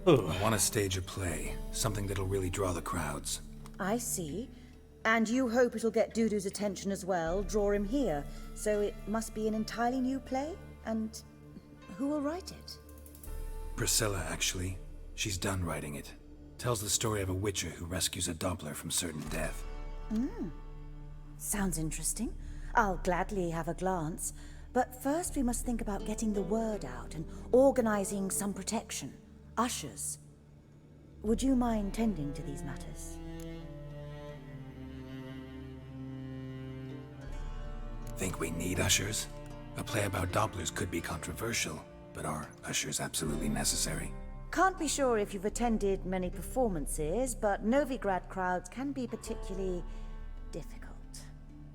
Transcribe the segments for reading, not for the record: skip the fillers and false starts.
Ooh. I want to stage a play, something that'll really draw the crowds. I see. And you hope it'll get Dudu's attention as well, draw him here. So it must be an entirely new play? And who will write it? Priscilla, actually. She's done writing it. Tells the story of a witcher who rescues a Doppler from certain death. Sounds interesting. I'll gladly have a glance. But first we must think about getting the word out and organizing some protection. Ushers. Would you mind tending to these matters? Think we need ushers? A play about Dopplers could be controversial, but are ushers absolutely necessary? Can't be sure if you've attended many performances, but Novigrad crowds can be particularly difficult.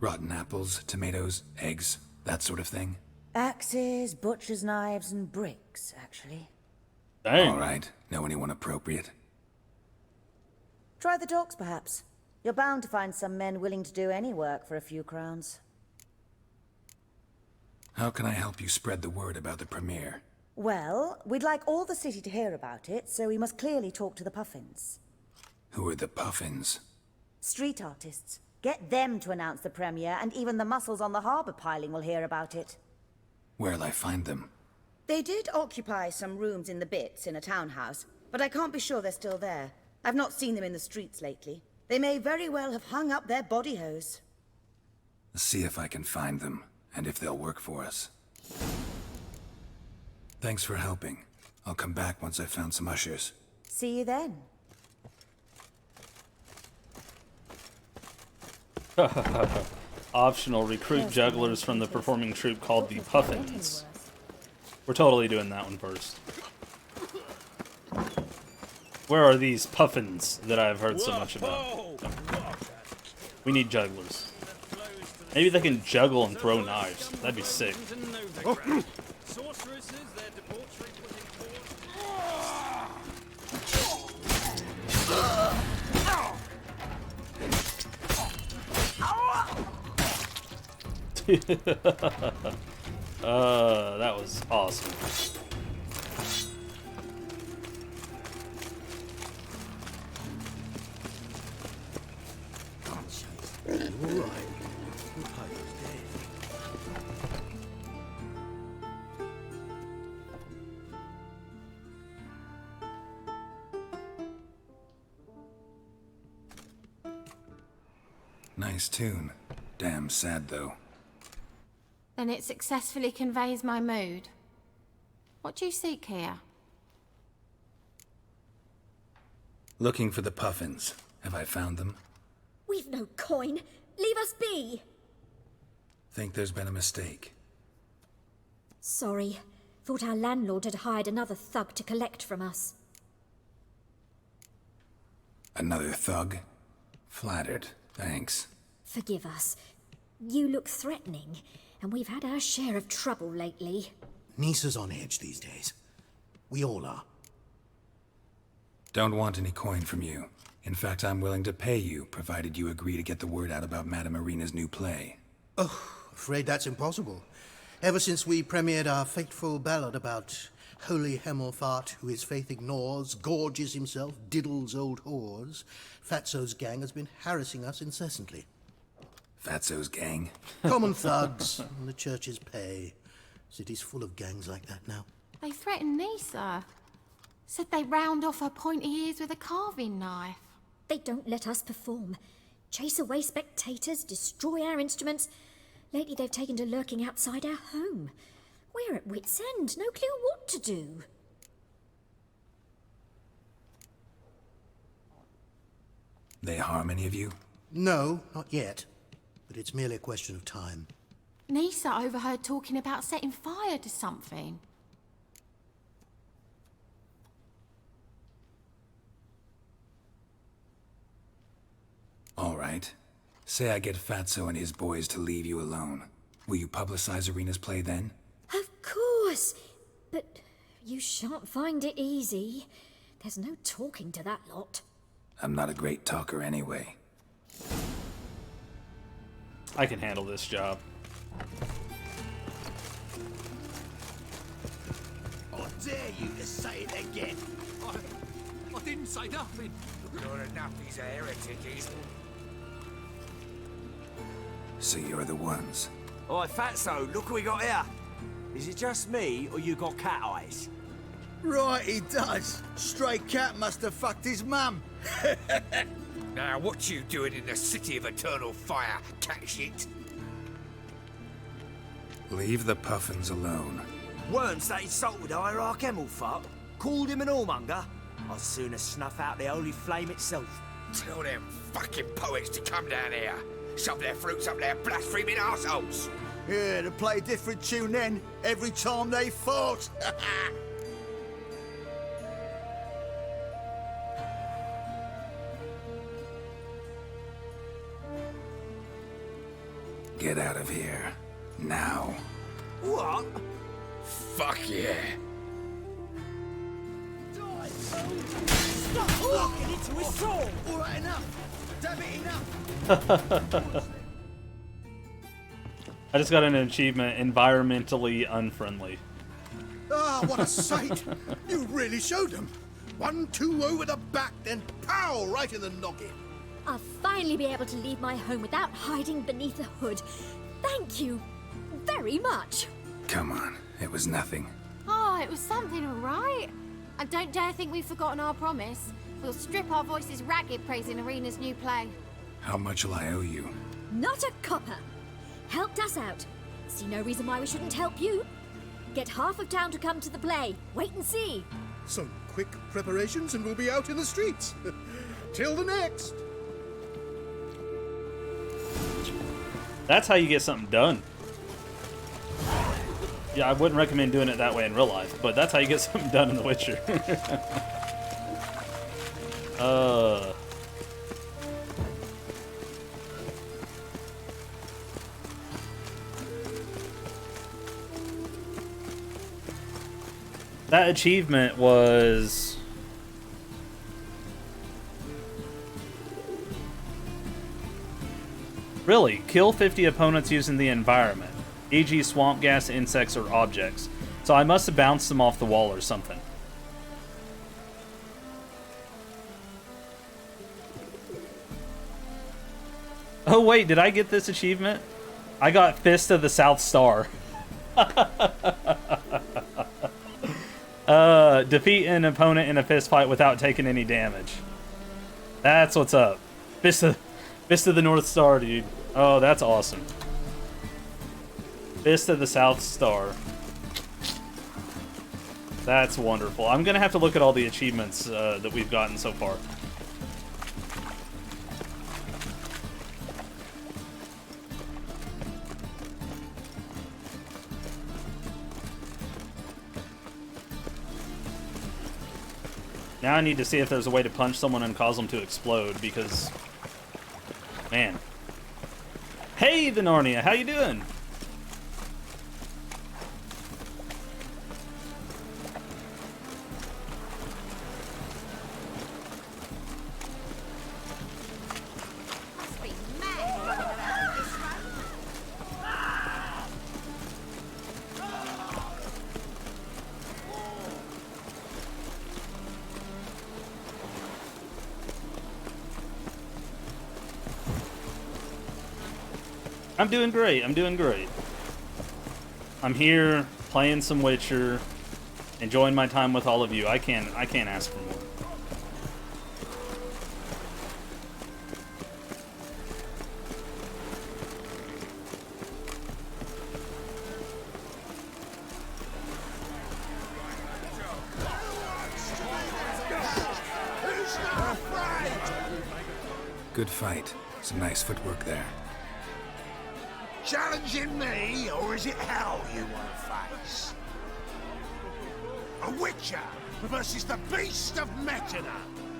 Rotten apples, tomatoes, eggs, that sort of thing? Axes, butcher's knives, and bricks, actually. Dang. Alright, know anyone appropriate? Try the docks, perhaps. You're bound to find some men willing to do any work for a few crowns. How can I help you spread the word about the premiere? Well, we'd like all the city to hear about it, so we must clearly talk to the Puffins. Who are the Puffins? Street artists. Get them to announce the premiere, and even the muscles on the harbour piling will hear about it. Where'll I find them? They did occupy some rooms in the Bits in a townhouse, but I can't be sure they're still there. I've not seen them in the streets lately. They may very well have hung up their body hose. See if I can find them, and if they'll work for us. Thanks for helping. I'll come back once I've found some ushers. See you then. Optional, recruit jugglers from the performing troupe called the Puffins. We're totally doing that one first. Where are these Puffins that I've heard so much about? We need jugglers. Maybe they can juggle and throw knives. That'd be sick. That was awesome. Nice tune. Damn sad, though. Then it successfully conveys my mood. What do you seek here? Looking for the Puffins. Have I found them? We've no coin. Leave us be. Think there's been a mistake. Sorry. Thought our landlord had hired another thug to collect from us. Another thug? Flattered. Thanks. Forgive us. You look threatening, and we've had our share of trouble lately. Nisa's on edge these days. We all are. Don't want any coin from you. In fact, I'm willing to pay you, provided you agree to get the word out about Madame Irina's new play. Oh, afraid that's impossible. Ever since we premiered our fateful ballad about holy Hemelfart, who his faith ignores, gorges himself, diddles old whores, Fatso's gang has been harassing us incessantly. Fatso's gang? Common thugs, and the church's pay. City's full of gangs like that now. They threatened Nisa. Said they round off her pointy ears with a carving knife. They don't let us perform. Chase away spectators, destroy our instruments. Lately they've taken to lurking outside our home. We're at wit's end, no clue what to do. They harm any of you? No, not yet. But it's merely a question of time. Nisa overheard talking about setting fire to something. All right. Say I get Fatso and his boys to leave you alone. Will you publicize Irina's play then? Of course. But you shan't find it easy. There's no talking to that lot. I'm not a great talker anyway. I can handle this job. I dare you to say it again. I inside up in. Not enough he's a heretic, he's... So you're the ones. Oi, Fatso, look what we got here. Is it just me, or you got cat eyes? Right, he does. Stray cat must have fucked his mum. Now, what you doing in the city of eternal fire, cat shit? Leave the puffins alone. Worms that insulted Hierarch Emelfart, called him an whoremonger. I'd sooner snuff out the holy flame itself. Tell them fucking poets to come down here. Shove their fruits up their blaspheming arseholes. Yeah, to play a different tune then, every time they fought. Get out of here. Now. What? Fuck yeah. Stop walking into his soul! Alright, enough! Damn it, enough! I just got an achievement, environmentally unfriendly. Ah, what a sight! You really showed them. 1-2 over the back, then pow right in the noggin. I'll finally be able to leave my home without hiding beneath a hood. Thank you very much. Come on, it was nothing. Oh, it was something, all right. And don't dare think we've forgotten our promise. We'll strip our voices ragged praising Arena's new play. How much will I owe you? Not a copper. Helped us out. See no reason why we shouldn't help you. Get half of town to come to the play. Wait and see. Some quick preparations and we'll be out in the streets. Till the next. That's how you get something done. Yeah, I wouldn't recommend doing it that way in real life, but that's how you get something done in The Witcher. That achievement was... Really, kill 50 opponents using the environment, e.g. swamp gas, insects, or objects. So I must have bounced them off the wall or something. Oh wait, did I get this achievement? I got Fist of the South Star. Defeat an opponent in a fist fight without taking any damage. That's what's up. Fist of the North Star, dude. Oh, that's awesome. Fist of the South Star. That's wonderful. I'm gonna have to look at all the achievements that we've gotten so far. Now I need to see if there's a way to punch someone and cause them to explode, because... Man. Hey, the Narnia, how you doing? Must be mad. I'm doing great. I'm doing great. I'm here playing some Witcher, enjoying my time with all of you. I can't ask for more. Good fight. Some nice footwork there. Challenging me, or is it hell you want to face? A Witcher versus the Beast of Metina.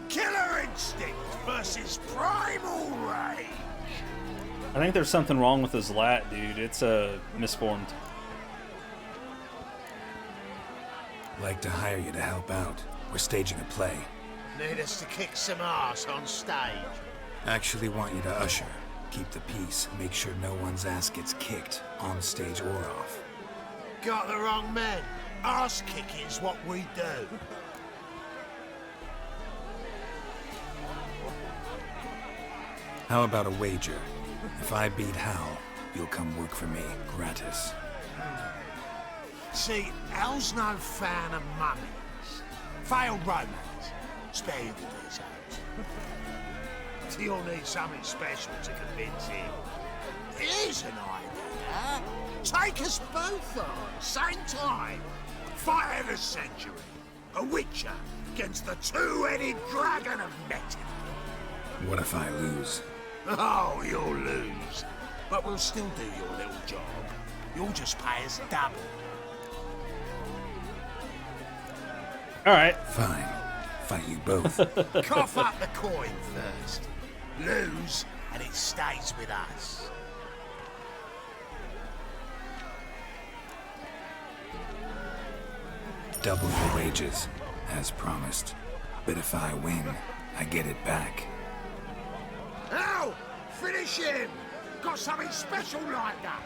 Killer instinct versus primal rage. I think there's something wrong with his lat, dude. It's misformed. Like to hire you to help out. We're staging a play. Need us to kick some ass on stage. Actually want you to usher. Keep the peace. Make sure no one's ass gets kicked, on stage or off. Got the wrong man. Ass kicking's what we do. How about a wager? If I beat Hal, you'll come work for me, gratis. See, Hal's no fan of mummies. Failed romance. Spare you the details. You'll need something special to convince him. Here's an idea. Take us both on, same time. Fight of the century. A witcher against the two-headed dragon of Metin. What if I lose? Oh, you'll lose. But we'll still do your little job. You'll just pay us double. Alright. Fine. Fight you both. Cough up the coin first. Lose, and it stays with us. Double your wages, as promised. But if I win, I get it back. Now, finish him! Got something special lined up!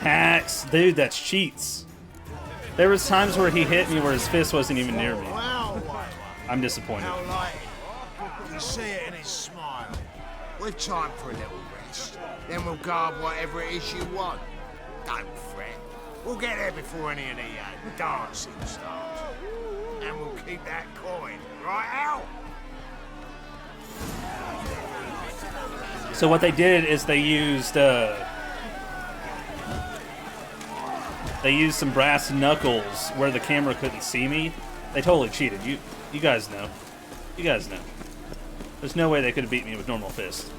Hacks. Dude, that's cheats. There was times where he hit me where his fist wasn't even near me. I'm disappointed. How light. You see it in his smile. We've time for a little rest. Then we'll guard whatever it is you want. Don't fret. We'll get there before any of the dancing starts. And we'll keep that coin, right out? So what they did is they used some brass knuckles where the camera couldn't see me. They totally cheated. You guys know. You guys know. There's no way they could have beat me with normal fists.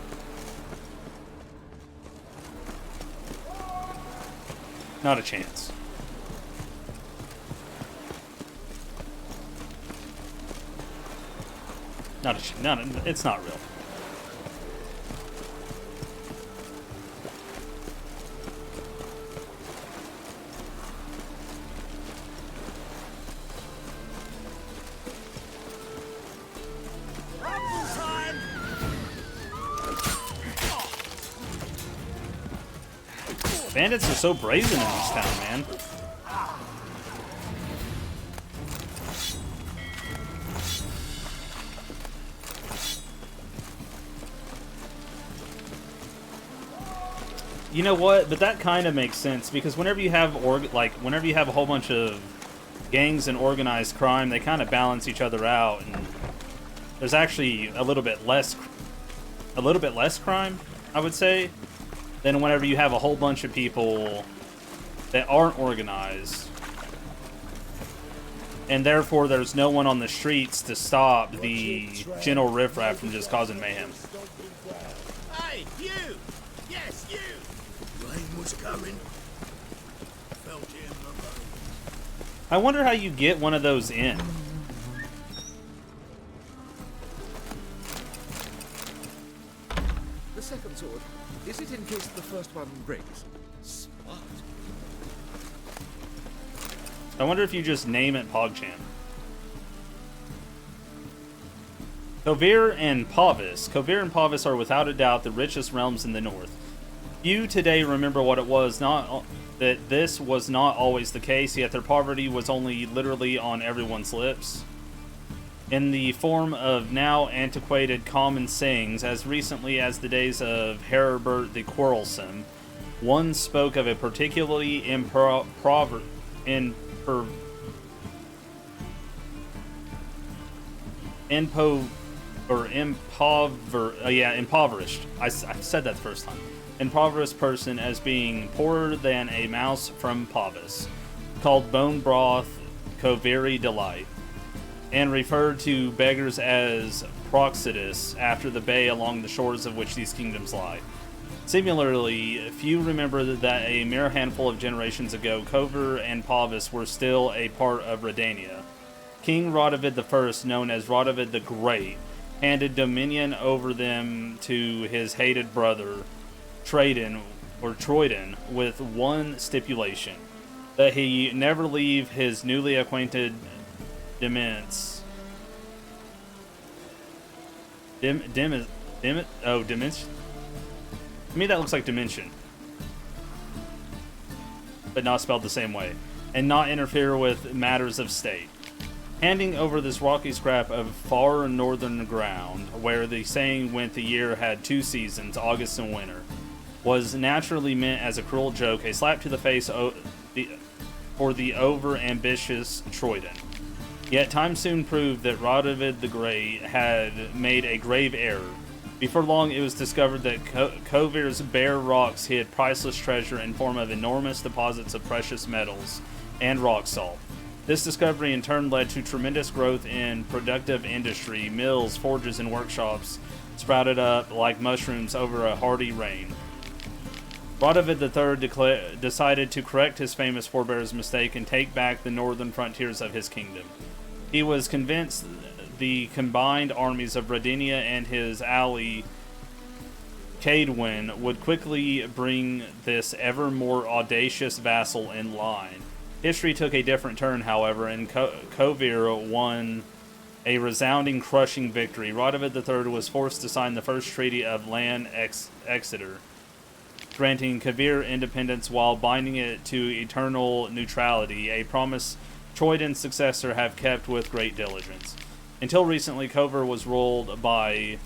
Not a chance. It's not real. Bandits are so brazen in this town, man. You know what? But that kind of makes sense because whenever you have whenever you have a whole bunch of gangs and organized crime, they kind of balance each other out, and there's actually a little bit less crime, I would say, than whenever you have a whole bunch of people that aren't organized. And therefore, there's no one on the streets to stop the general riffraff from just causing mayhem. Hey, you! Yes, you! Rain was coming. Felt it in my bones. I wonder how you get one of those in. The second sword. Is it in case the first one breaks? Smart. I wonder if you just name it PogChamp. Kovir and Pavis. Kovir and Pavis are without a doubt the richest realms in the north. Few today remember what it was, that this was not always the case, yet their poverty was only literally on everyone's lips. In the form of now antiquated common sayings, as recently as the days of Heribert the Quarrelsome, one spoke of a particularly impoverished. I said that the first time. Impoverished person as being poorer than a mouse from Pavis, called bone broth Koviri delight, and referred to beggars as Proxidus after the bay along the shores of which these kingdoms lie. Similarly, few remember that a mere handful of generations ago, Cover and Pavis were still a part of Redania. King Radovid I, known as Radovid the Great, handed dominion over them to his hated brother, Troyden, with one stipulation, that he never leave his newly acquainted Dimension. To me, that looks like Dimension, but not spelled the same way, and not interfere with matters of state. Handing over this rocky scrap of far northern ground, where the saying went the year had 2 seasons, August and winter, was naturally meant as a cruel joke, a slap to the face for the over-ambitious Troyden. Yet time soon proved that Radovid the Great had made a grave error. Before long, it was discovered that Covir's bare rocks hid priceless treasure in form of enormous deposits of precious metals and rock salt. This discovery in turn led to tremendous growth in productive industry. Mills, forges, and workshops sprouted up like mushrooms over a hearty rain. Radovid III decided to correct his famous forebear's mistake and take back the northern frontiers of his kingdom. He was convinced the combined armies of Redania and his ally Cadwyn would quickly bring this ever more audacious vassal in line. History took a different turn, however, and Kovir won a resounding, crushing victory. Radovid III was forced to sign the first treaty of Land Exeter, granting Kovir independence while binding it to eternal neutrality, a promise Troyden's successor have kept with great diligence. Until recently, Kovir was ruled by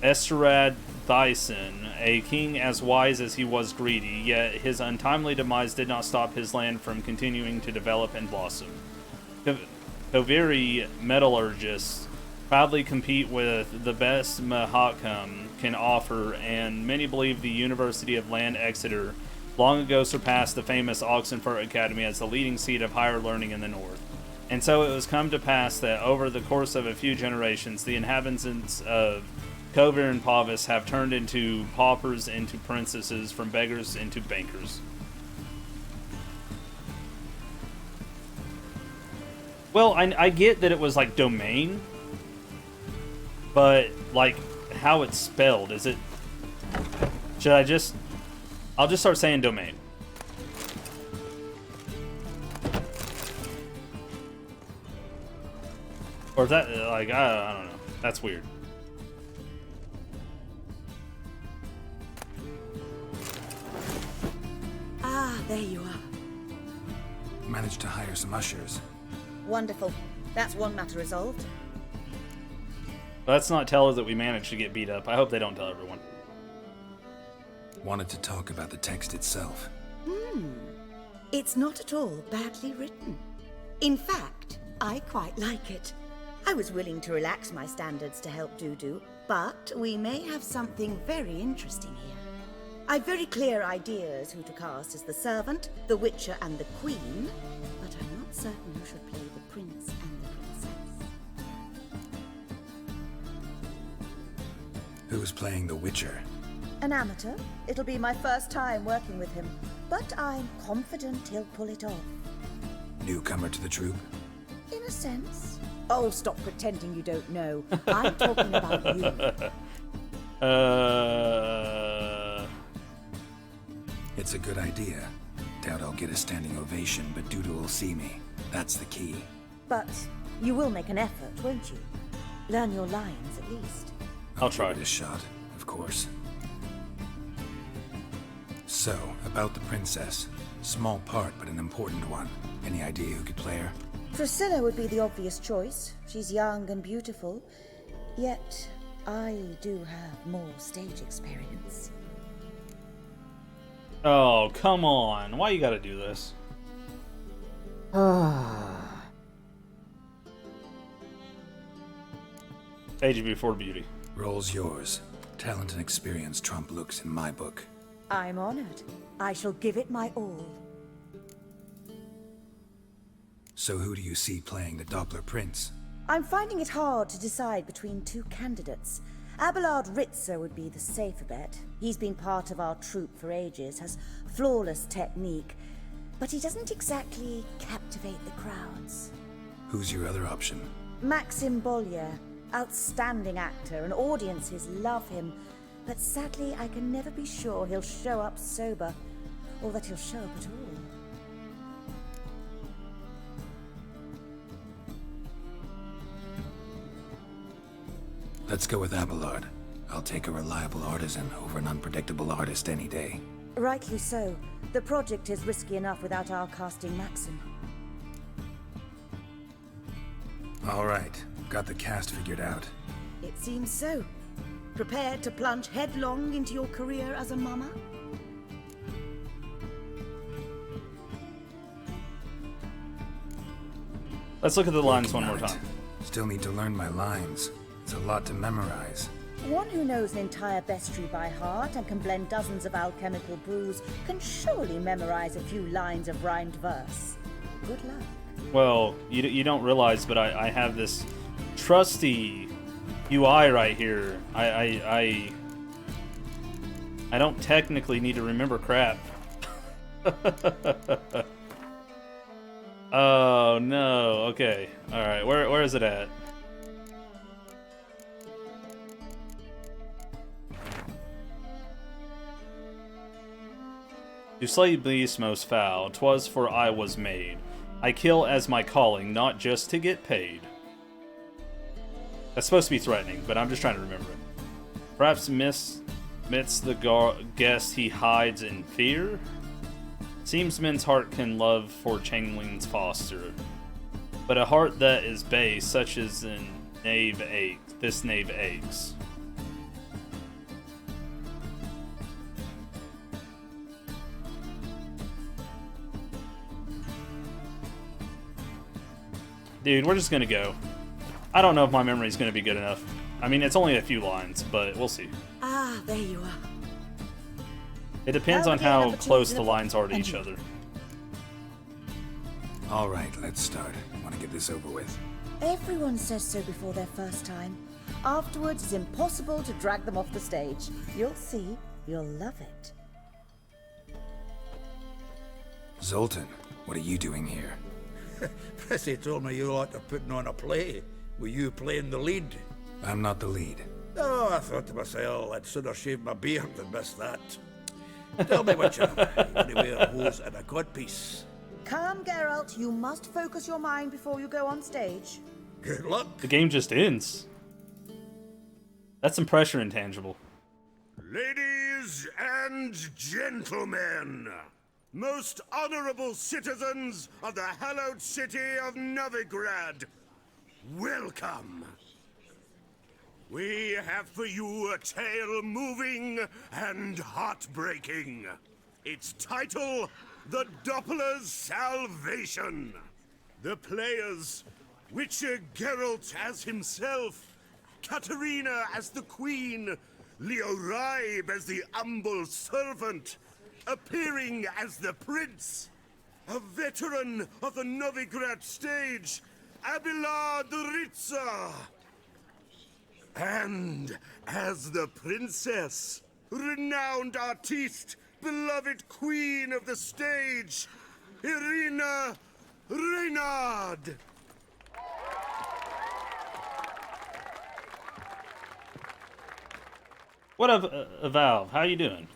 Esterad Thyssen, a king as wise as he was greedy, yet his untimely demise did not stop his land from continuing to develop and blossom. Koviri metallurgists proudly compete with the best Mahakam can offer, and many believe the University of Land Exeter long ago surpassed the famous Oxenford Academy as the leading seat of higher learning in the north. And so it was come to pass that over the course of a few generations, the inhabitants of Kovir and Pavis have turned into paupers into princesses, from beggars into bankers. Well, I get that it was like domain, but like how it's spelled, is it... Should I just... I'll just start saying domain. Or is that, like, I don't know. That's weird. Ah, there you are. Managed to hire some ushers. Wonderful. That's one matter resolved. Let's not tell her that we managed to get beat up. I hope they don't tell everyone. Wanted to talk about the text itself. It's not at all badly written. In fact, I quite like it. I was willing to relax my standards to help Dudu, but we may have something very interesting here. I've very clear ideas who to cast as the servant, the witcher, and the queen, but I'm not certain who should play the prince and the princess. Who's playing the Witcher? An amateur. It'll be my first time working with him, but I'm confident he'll pull it off. Newcomer to the troupe? In a sense. Oh, stop pretending you don't know. I'm talking about you. It's a good idea. Doubt I'll get a standing ovation, but Dudu will see me. That's the key. But you will make an effort, won't you? Learn your lines, at least. I'll try. Give it a shot, of course. So, about the princess. Small part, but an important one. Any idea who could play her? Priscilla would be the obvious choice. She's young and beautiful. Yet, I do have more stage experience. Oh, come on. Why you gotta do this? Age before beauty. Role's yours. Talent and experience trump looks in my book. I'm honored. I shall give it my all. So who do you see playing the Doppler Prince? I'm finding it hard to decide between two candidates. Abelard Ritzer would be the safer bet. He's been part of our troupe for ages, has flawless technique, but he doesn't exactly captivate the crowds. Who's your other option? Maxim Bollier, outstanding actor, and audiences love him, but sadly I can never be sure he'll show up sober, or that he'll show up at all. Let's go with Abelard. I'll take a reliable artisan over an unpredictable artist any day. Rightly so. The project is risky enough without our casting Maxim. All right, got the cast figured out. It seems so. Prepared to plunge headlong into your career as a mama? Let's look at the lines one more time. Still need to learn my lines. It's a lot to memorize. One who knows an entire bestiary by heart and can blend dozens of alchemical brews can surely memorize a few lines of rhymed verse. Good luck. Well, you don't realize, but I have this trusty UI right here. I don't technically need to remember crap. Oh no. Okay. All right. Where is it at? To slay beasts most foul, 'twas for I was made. I kill as my calling, not just to get paid. That's supposed to be threatening, but I'm just trying to remember it. Perhaps midst the guest he hides in fear? Seems men's heart can love for changelings foster, but a heart that is base, such as in knave ache, this knave aches. Dude, we're just gonna go. I don't know if my memory's gonna be good enough. I mean, it's only a few lines, but we'll see. Ah, there you are. It depends on how close the lines are to each other. All right, let's start. Want to get this over with. Everyone says so before their first time. Afterwards, it's impossible to drag them off the stage. You'll see. You'll love it. Zoltan, what are you doing here? Prissy told me you like to putting on a play. Were you playing the lead? I'm not the lead. Oh, I thought to myself, I'd sooner shave my beard than miss that. Tell me, Witcher, you want to wear a hose and a codpiece? Calm, Geralt. You must focus your mind before you go on stage. Good luck. The game just ends. That's some pressure intangible. Ladies and gentlemen, most honorable citizens of the hallowed city of Novigrad, welcome. We have for you a tale moving and heartbreaking. Its title, The Doppler's Salvation. The players, Witcher Geralt as himself, Katerina as the queen, Leo Ribe as the humble servant, appearing as the prince, a veteran of the Novigrad stage, Abelard Ritzer. And as the princess, renowned artiste, beloved queen of the stage, Irina Reynard. What up, Valve? How you doing?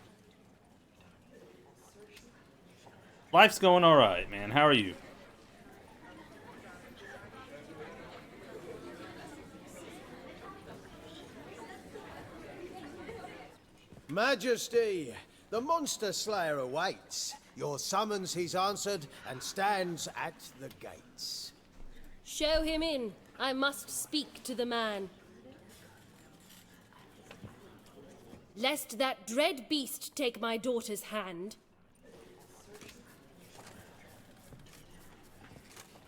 Life's going all right, man. How are you? Majesty, the monster slayer awaits. Your summons he's answered and stands at the gates. Show him in. I must speak to the man. Lest that dread beast take my daughter's hand.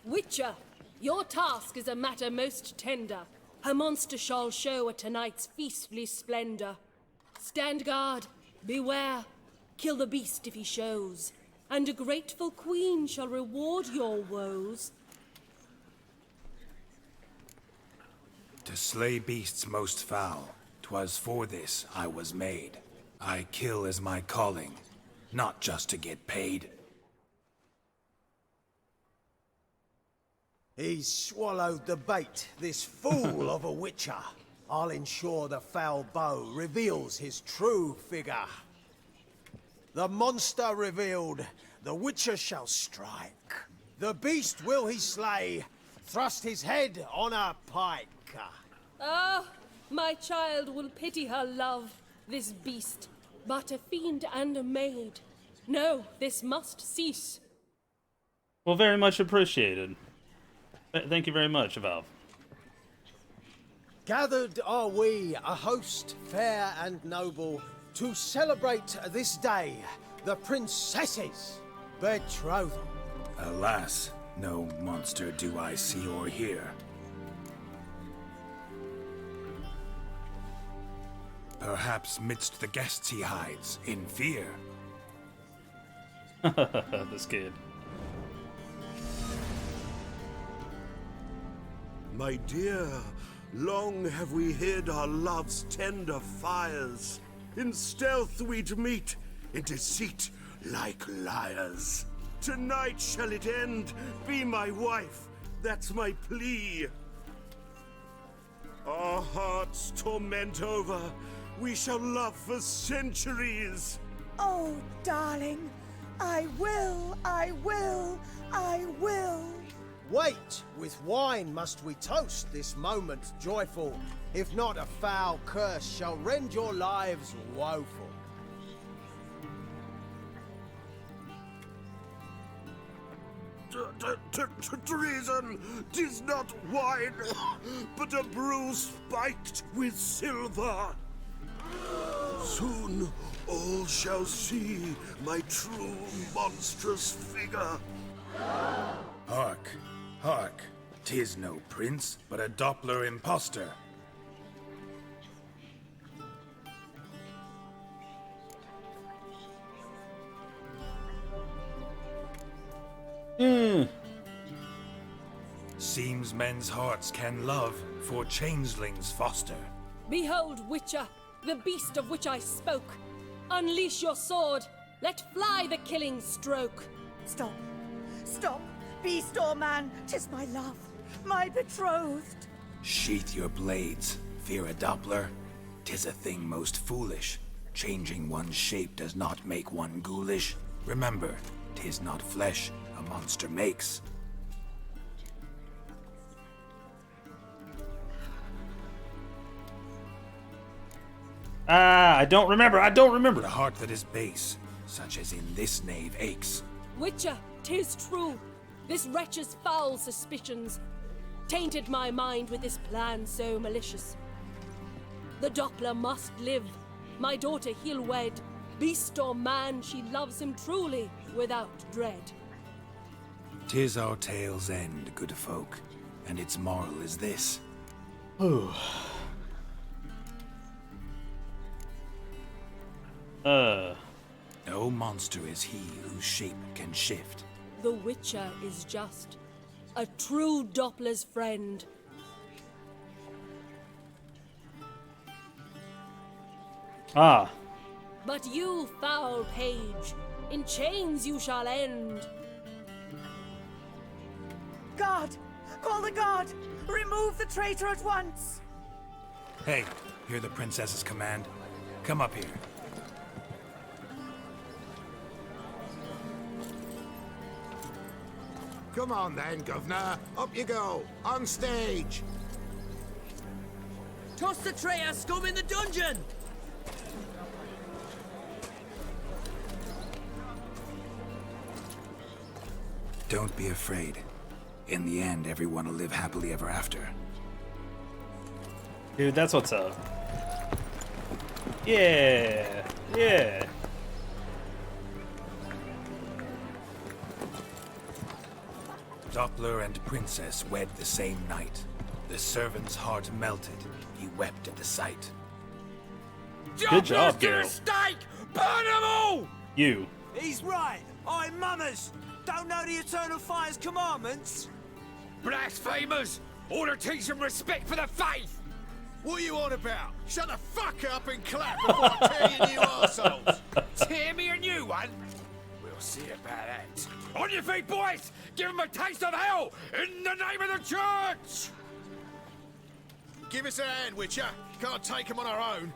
Witcher, your task is a matter most tender. Her monster shall show at tonight's feastly splendor. Stand guard, beware, kill the beast if he shows, and a grateful queen shall reward your woes. To slay beasts most foul, 'Twas for this I was made. I kill as my calling, not just to get paid. He's swallowed the bait, this fool of a witcher. I'll ensure the foul bow reveals his true figure. The monster revealed, the witcher shall strike. The beast will he slay, thrust his head on a pike. Ah, my child will pity her love, this beast, but a fiend and a maid. No, this must cease. Well, very much appreciated. Thank you very much, Valve. Gathered are we, a host fair and noble, to celebrate this day, the princess's betrothal. Alas, no monster do I see or hear. Perhaps midst the guests he hides, in fear. This kid. My dear, long have we hid our love's tender fires. In stealth we'd meet, in deceit like liars. Tonight shall it end, be my wife, that's my plea. Our hearts torment over, we shall love for centuries. Oh, darling, I will, I will, I will. Wait, with wine must we toast this moment joyful. If not, a foul curse shall rend your lives woeful. Treason, 'tis not wine, but a brew spiked with silver. Soon all shall see my true monstrous figure. Hark, hark, 'tis no prince, but a Doppler impostor. Seems men's hearts can love, for changelings foster. Behold, Witcher, the beast of which I spoke. Unleash your sword. Let fly the killing stroke. Stop, stop, beast or man, 'tis my love, my betrothed. Sheath your blades, fear a Doppler. 'Tis a thing most foolish. Changing one's shape does not make one ghoulish. Remember, 'tis not flesh a monster makes. I don't remember. The heart that is base, such as in this knave aches. Witcher, 'tis true. This wretch's foul suspicions tainted my mind with this plan so malicious. The Doppler must live. My daughter he'll wed. Beast or man, she loves him truly, without dread. 'Tis our tale's end, good folk, and its moral is this. Ooh. No monster is he whose shape can shift. The Witcher is just a true Doppler's friend. Ah. But you, foul page, in chains you shall end. Guard! Call the guard! Remove the traitor at once! Hey, hear the princess's command? Come up here. Come on then, Governor. Up you go. On stage. Toss the traitor scum in the dungeon! Don't be afraid. In the end, everyone will live happily ever after. Dude, that's what's up. Yeah. Yeah. Doppler and princess wed the same night. The servant's heart melted. He wept at the sight. Good job, to the Geralt. stake! Burn them all! You. He's right. I'm mummers. Don't know the Eternal Fire's commandments? Blasphemers! Order teach them respect for the faith! What are you on about? Shut the fuck up and clap before I tear you new arseholes! Tear me a new one? We'll see about that. On your feet, boys! Give them a taste of hell in the name of the church! Give us a hand, Witcher. Can't take them on our own.